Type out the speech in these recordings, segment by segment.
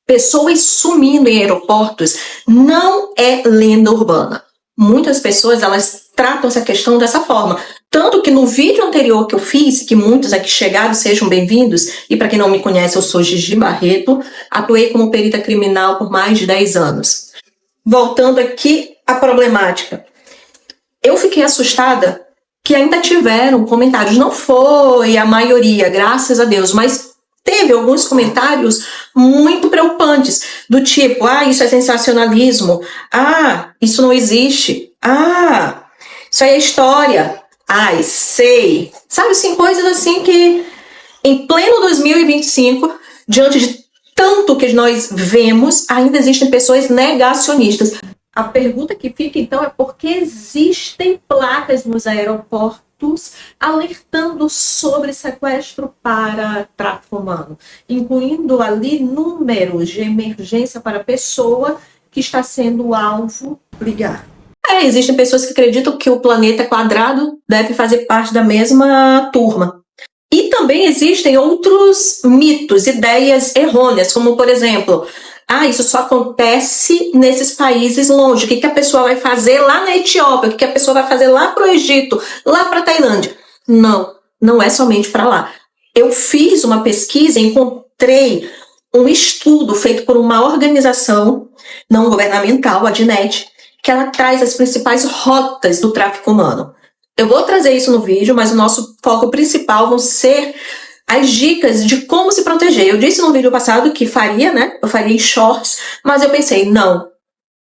pessoas sumindo em aeroportos não é lenda urbana. Muitas pessoas, elas tratam essa questão dessa forma. Tanto que no vídeo anterior que eu fiz, que muitos aqui chegaram, sejam bem-vindos, e para quem não me conhece, eu sou Gigi Barreto, atuei como perita criminal por mais de 10 anos. Voltando aqui à problemática. Eu fiquei assustada que ainda tiveram comentários, não foi a maioria, graças a Deus, mas teve alguns comentários muito preocupantes, do tipo, isso é sensacionalismo, isso não existe, isso aí é história, sei. Sabe, assim, coisas assim que, em pleno 2025, diante de tanto que nós vemos, ainda existem pessoas negacionistas. A pergunta que fica, então, é por que existem placas nos aeroportos alertando sobre sequestro para tráfico humano, incluindo ali números de emergência para a pessoa que está sendo alvo ligar. Existem pessoas que acreditam que o planeta quadrado deve fazer parte da mesma turma. E também existem outros mitos, ideias errôneas, como, por exemplo, isso só acontece nesses países longe. O que a pessoa vai fazer lá na Etiópia? O que a pessoa vai fazer lá para o Egito? Lá para a Tailândia? Não é somente para lá. Eu fiz uma pesquisa e encontrei um estudo feito por uma organização não governamental, a DINET, que ela traz as principais rotas do tráfico humano. Eu vou trazer isso no vídeo, mas o nosso foco principal vão ser as dicas de como se proteger. Eu disse no vídeo passado que faria, né? Eu faria em shorts, mas eu pensei, não,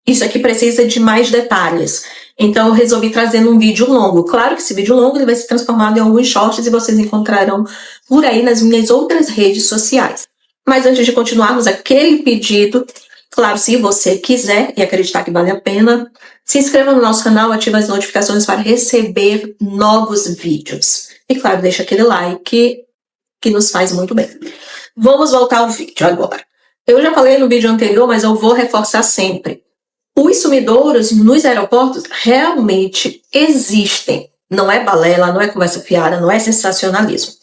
isso aqui precisa de mais detalhes. Então eu resolvi trazer num vídeo longo. Claro que esse vídeo longo ele vai ser transformado em alguns shorts e vocês encontrarão por aí nas minhas outras redes sociais. Mas antes de continuarmos aquele pedido, claro, se você quiser e acreditar que vale a pena, se inscreva no nosso canal, ative as notificações para receber novos vídeos. E claro, deixa aquele like que nos faz muito bem. Vamos voltar ao vídeo agora. Eu já falei no vídeo anterior, mas eu vou reforçar sempre. Os sumidouros nos aeroportos realmente existem. Não é balela, não é conversa fiada, não é sensacionalismo.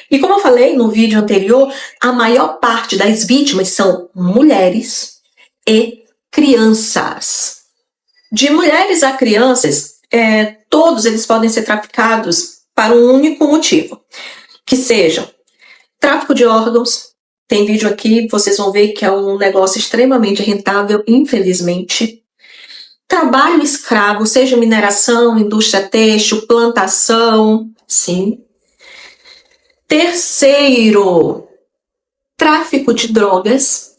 E como eu falei no vídeo anterior, a maior parte das vítimas são mulheres e crianças. De mulheres a crianças, todos eles podem ser traficados para um único motivo, que seja tráfico de órgãos. Tem vídeo aqui, vocês vão ver que é um negócio extremamente rentável, infelizmente. Trabalho escravo, seja mineração, indústria têxtil, plantação, sim. Terceiro, tráfico de drogas.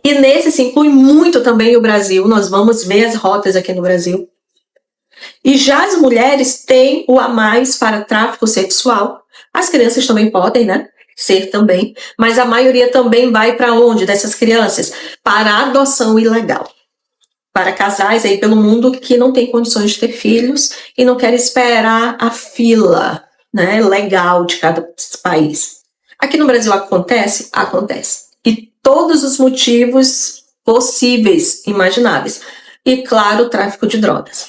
E nesse se inclui muito também o Brasil. Nós vamos ver as rotas aqui no Brasil. E já as mulheres têm o a mais para tráfico sexual. As crianças também podem, né? Ser também. Mas a maioria também vai para onde dessas crianças? Para a adoção ilegal. Para casais aí pelo mundo que não têm condições de ter filhos e não querem esperar a fila, né, legal de cada país. Aqui no Brasil acontece? Acontece. E todos os motivos possíveis, imagináveis. E, claro, o tráfico de drogas.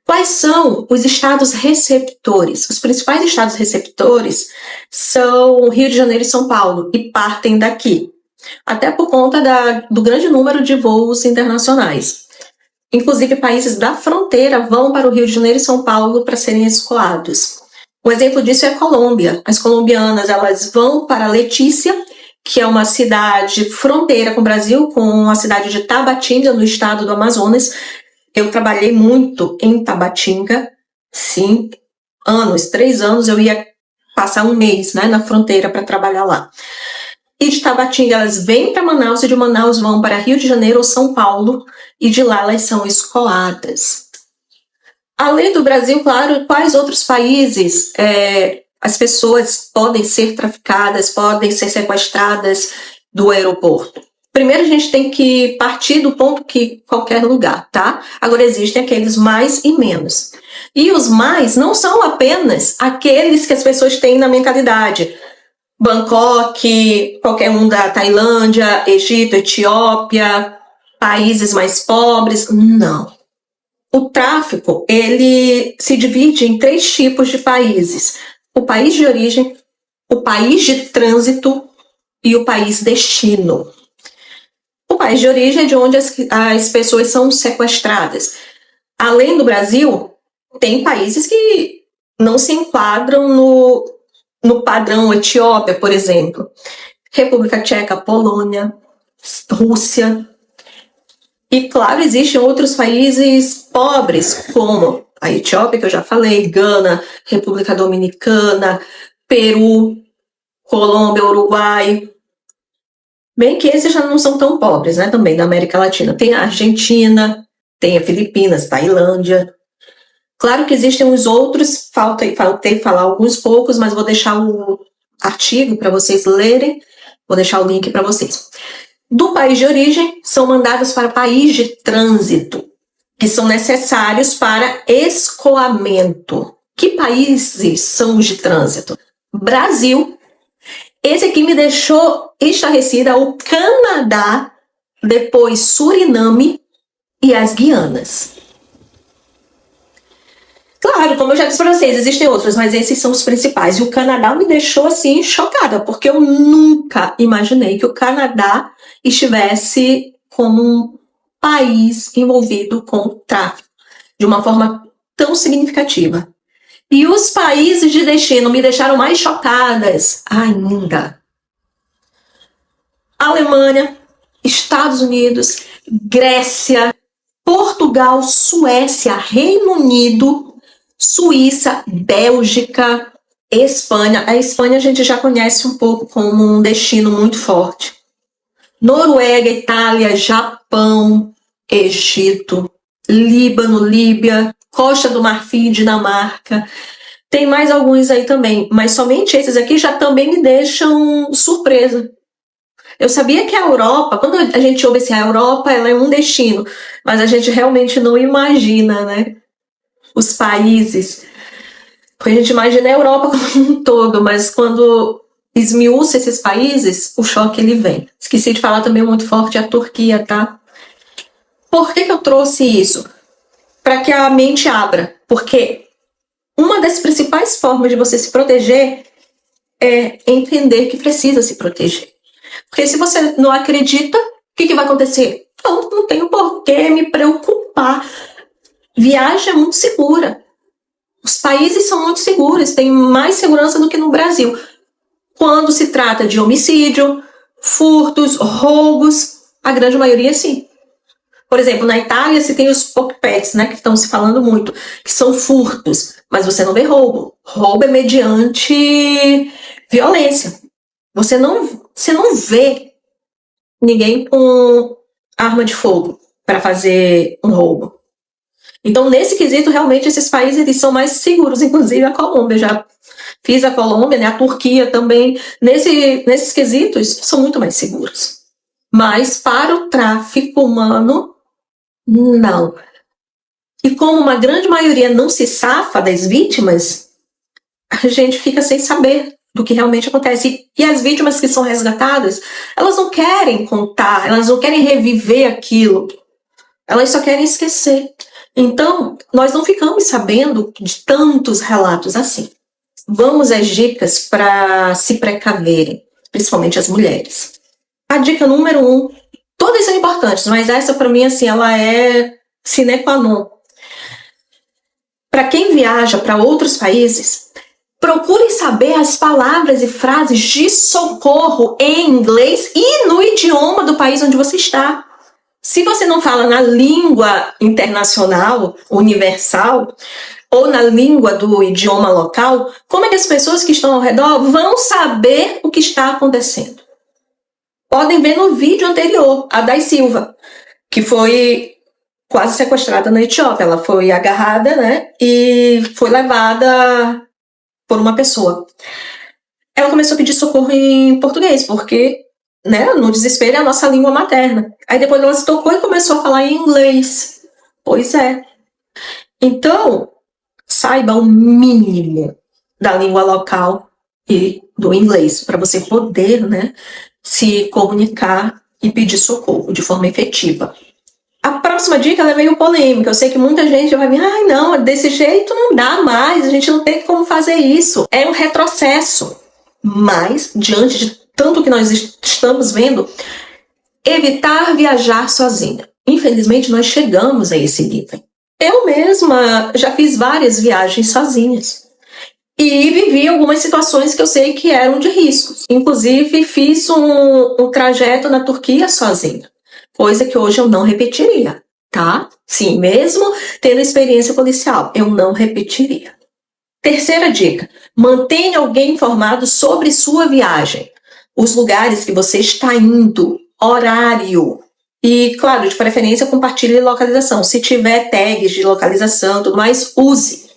Quais são os estados receptores? Os principais estados receptores são Rio de Janeiro e São Paulo, e partem daqui. Até por conta do grande número de voos internacionais. Inclusive, países da fronteira vão para o Rio de Janeiro e São Paulo para serem escoados. Um exemplo disso é a Colômbia. As colombianas, elas vão para Letícia, que é uma cidade fronteira com o Brasil, com a cidade de Tabatinga, no estado do Amazonas. Eu trabalhei muito em Tabatinga, sim, 3 anos, eu ia passar um mês, né, na fronteira para trabalhar lá. E de Tabatinga elas vêm para Manaus e de Manaus vão para Rio de Janeiro ou São Paulo e de lá elas são escoadas. Além do Brasil, claro, quais outros países as pessoas podem ser traficadas, podem ser sequestradas do aeroporto? Primeiro a gente tem que partir do ponto que qualquer lugar, tá? Agora existem aqueles mais e menos. E os mais não são apenas aqueles que as pessoas têm na mentalidade. Bangkok, qualquer um da Tailândia, Egito, Etiópia, países mais pobres, não. O tráfico, ele se divide em 3 tipos de países. O país de origem, o país de trânsito e o país destino. O país de origem é de onde as pessoas são sequestradas. Além do Brasil, tem países que não se enquadram no padrão Etiópia, por exemplo. República Tcheca, Polônia, Rússia. E, claro, existem outros países pobres, como a Etiópia, que eu já falei, Gana, República Dominicana, Peru, Colômbia, Uruguai. Bem que esses já não são tão pobres, né? Também da América Latina. Tem a Argentina, tem a Filipinas, Tailândia. Claro que existem os outros, faltei falar alguns poucos, mas vou deixar o artigo para vocês lerem, vou deixar o link para vocês. Do país de origem, são mandados para o país de trânsito, que são necessários para escoamento. Que países são os de trânsito? Brasil. Esse aqui me deixou estarrecida, o Canadá, depois Suriname e as Guianas. Claro, como eu já disse para vocês, existem outros, mas esses são os principais. E o Canadá me deixou assim chocada, porque eu nunca imaginei que o Canadá estivesse como um país envolvido com o tráfico de uma forma tão significativa. E os países de destino me deixaram mais chocadas ainda. Alemanha, Estados Unidos, Grécia, Portugal, Suécia, Reino Unido, Suíça, Bélgica, Espanha. A Espanha a gente já conhece um pouco como um destino muito forte. Noruega, Itália, Japão, Egito, Líbano, Líbia, Costa do Marfim, Dinamarca. Tem mais alguns aí também, mas somente esses aqui já também me deixam surpresa. Eu sabia que a Europa, quando a gente ouve assim, a Europa ela é um destino, mas a gente realmente não imagina, né? Os países. A gente imagina a Europa como um todo, mas quando esmiuça esses países, o choque ele vem. Esqueci de falar também muito forte a Turquia, tá? Por que eu trouxe isso? Para que a mente abra. Porque uma das principais formas de você se proteger é entender que precisa se proteger. Porque se você não acredita, o que vai acontecer? Não tenho por que me preocupar. Viagem é muito segura. Os países são muito seguros, tem mais segurança do que no Brasil. Quando se trata de homicídio, furtos, roubos, a grande maioria sim. Por exemplo, na Itália se tem os pockets, né, que estão se falando muito, que são furtos, mas você não vê roubo. Roubo é mediante violência. Você não vê ninguém com arma de fogo para fazer um roubo. Então, nesse quesito, realmente, esses países eles são mais seguros, inclusive a Colômbia. Já fiz a Colômbia, né, a Turquia também. Nesses quesitos, são muito mais seguros. Mas para o tráfico humano, não. E como uma grande maioria não se safa das vítimas, a gente fica sem saber do que realmente acontece. E as vítimas que são resgatadas, elas não querem contar, elas não querem reviver aquilo. Elas só querem esquecer. Então, nós não ficamos sabendo de tantos relatos assim. Vamos às dicas para se precaverem, principalmente as mulheres. A dica número 1, todas são importantes, mas essa para mim, assim, ela é sine qua non. Para quem viaja para outros países, procure saber as palavras e frases de socorro em inglês e no idioma do país onde você está. Se você não fala na língua internacional, universal, ou na língua do idioma local, como é que as pessoas que estão ao redor vão saber o que está acontecendo? Podem ver no vídeo anterior, a Day Silva, que foi quase sequestrada na Etiópia. Ela foi agarrada, né, e foi levada por uma pessoa. Ela começou a pedir socorro em português, porque, né, no desespero é a nossa língua materna. Aí depois ela se tocou e começou a falar em inglês. Pois é. Então, saiba o mínimo da língua local e do inglês, para você poder, né, se comunicar e pedir socorro de forma efetiva. A próxima dica ela é meio polêmica. Eu sei que muita gente vai vir, ai não, desse jeito não dá mais, a gente não tem como fazer isso. É um retrocesso. Mas, diante de tanto que nós estamos vendo, Evitar viajar sozinha. Infelizmente, nós chegamos a esse nível. Eu mesma já fiz várias viagens sozinhas. E vivi algumas situações que eu sei que eram de riscos. Inclusive, fiz um trajeto na Turquia sozinha. Coisa que hoje eu não repetiria, tá? Sim, mesmo tendo experiência policial, eu não repetiria. Terceira dica, mantenha alguém informado sobre sua viagem. Os lugares que você está indo, horário. E, claro, de preferência, compartilhe localização. Se tiver tags de localização, tudo mais, use.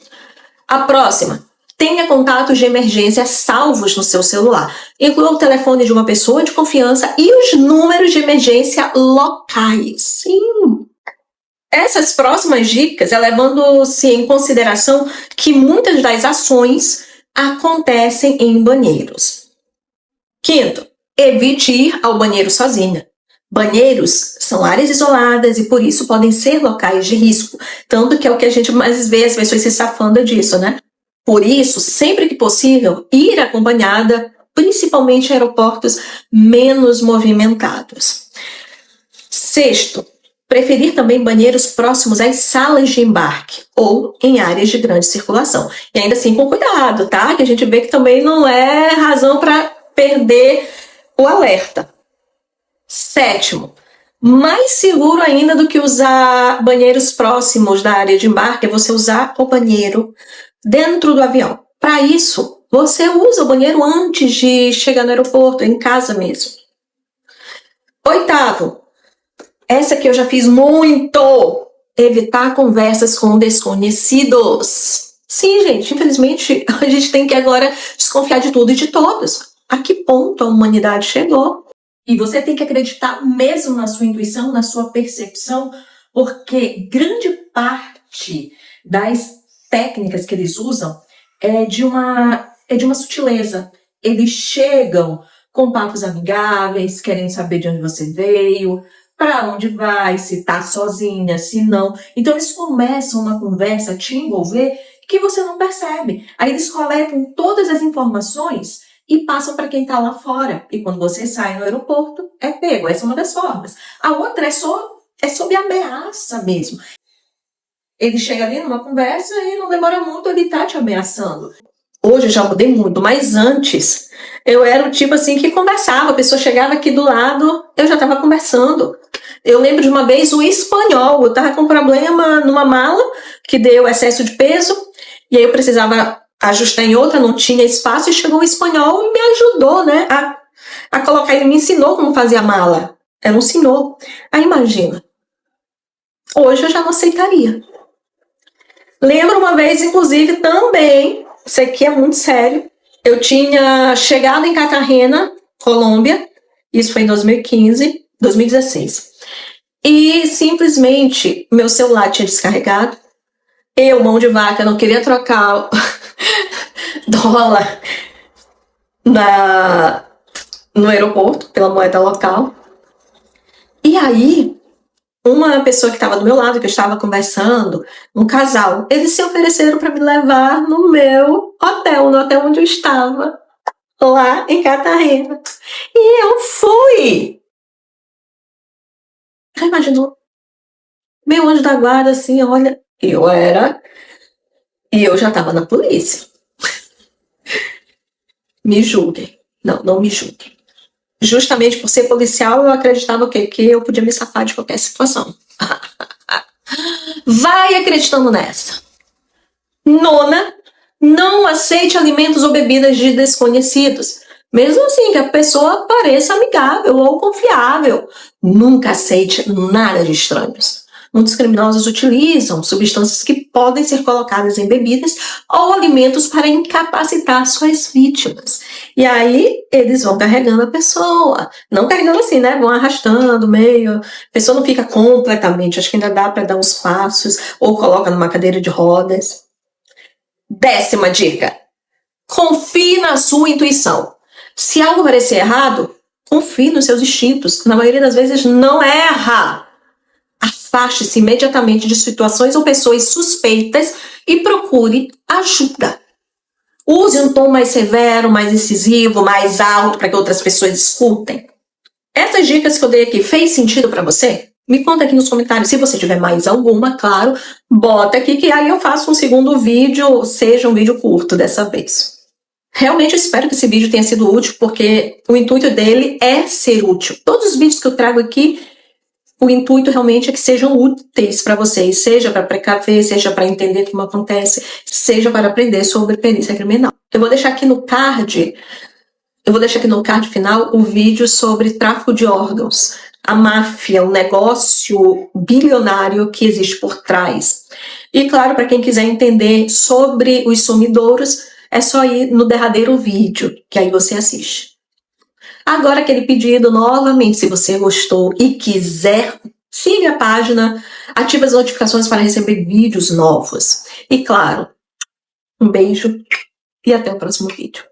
A próxima, tenha contatos de emergência salvos no seu celular. Inclua o telefone de uma pessoa de confiança e os números de emergência locais. Sim. Essas próximas dicas é levando-se em consideração que muitas das ações acontecem em banheiros. Quinto, evite ir ao banheiro sozinha. Banheiros são áreas isoladas e por isso podem ser locais de risco, tanto que é o que a gente mais vê as pessoas se safando disso, né? Por isso, sempre que possível, ir acompanhada, principalmente em aeroportos menos movimentados. Sexto, preferir também banheiros próximos às salas de embarque ou em áreas de grande circulação. E ainda assim com cuidado, tá? Que a gente vê que também não é razão para perder o alerta. Sétimo, mais seguro ainda do que usar banheiros próximos da área de embarque é você usar o banheiro dentro do avião. Para isso, você usa o banheiro antes de chegar no aeroporto, em casa mesmo. Oitavo, essa que eu já fiz muito, evitar conversas com desconhecidos. Sim, gente, infelizmente a gente tem que agora desconfiar de tudo e de todos. A que ponto a humanidade chegou? E você tem que acreditar mesmo na sua intuição, na sua percepção, porque grande parte das técnicas que eles usam é de uma sutileza. Eles chegam com papos amigáveis, querem saber de onde você veio, para onde vai, se está sozinha, se não. Então eles começam uma conversa a te envolver que você não percebe. Aí eles coletam todas as informações e passam para quem está lá fora. E quando você sai no aeroporto, é pego. Essa é uma das formas. A outra é sob ameaça mesmo. Ele chega ali numa conversa e não demora muito, ele tá te ameaçando. Hoje eu já mudei muito, mas antes eu era o tipo assim que conversava. A pessoa chegava aqui do lado, eu já estava conversando. Eu lembro de uma vez o espanhol. Eu estava com um problema numa mala que deu excesso de peso e aí eu precisava ajustar em outra, não tinha espaço, e chegou o espanhol e me ajudou, né, a colocar. Ele me ensinou como fazer a mala. Era um senhor. Aí imagina. Hoje eu já não aceitaria. Lembro uma vez, inclusive, também, isso aqui é muito sério, eu tinha chegado em Cartagena, Colômbia, isso foi em 2016, e simplesmente meu celular tinha descarregado, eu, mão de vaca, não queria trocar dólar no aeroporto pela moeda local, e aí uma pessoa que estava do meu lado, que eu estava conversando, um casal, eles se ofereceram para me levar no meu hotel, no hotel onde eu estava, lá em Cartagena. E eu fui! Já imaginou? Meu anjo da guarda, assim, olha, e eu já estava na polícia. Me julguem. Não me julguem. Justamente por ser policial, eu acreditava o quê? Que eu podia me safar de qualquer situação. Vai acreditando nessa. Nona, não aceite alimentos ou bebidas de desconhecidos. Mesmo assim, que a pessoa pareça amigável ou confiável. Nunca aceite nada de estranhos. Muitos criminosos utilizam substâncias que podem ser colocadas em bebidas ou alimentos para incapacitar suas vítimas. E aí, eles vão carregando a pessoa. Não carregando assim, né? Vão arrastando meio. A pessoa não fica completamente. Acho que ainda dá para dar uns passos. Ou coloca numa cadeira de rodas. 10ª dica. Confie na sua intuição. Se algo parecer errado, confie nos seus instintos. Na maioria das vezes, não erra. Afaste-se imediatamente de situações ou pessoas suspeitas e procure ajuda. Use um tom mais severo, mais incisivo, mais alto para que outras pessoas escutem. Essas dicas que eu dei aqui fez sentido para você? Me conta aqui nos comentários. Se você tiver mais alguma, claro, bota aqui que aí eu faço um segundo vídeo, seja um vídeo curto dessa vez. Realmente espero que esse vídeo tenha sido útil, porque o intuito dele é ser útil. Todos os vídeos que eu trago aqui, o intuito realmente é que sejam úteis para vocês, seja para precaver, seja para entender como acontece, seja para aprender sobre perícia criminal. Eu vou deixar aqui no card final o vídeo sobre tráfico de órgãos, a máfia, o negócio bilionário que existe por trás. E claro, para quem quiser entender sobre os sumidouros, é só ir no derradeiro vídeo, que aí você assiste. Agora aquele pedido novamente, se você gostou e quiser, siga a página, ative as notificações para receber vídeos novos. E claro, um beijo e até o próximo vídeo.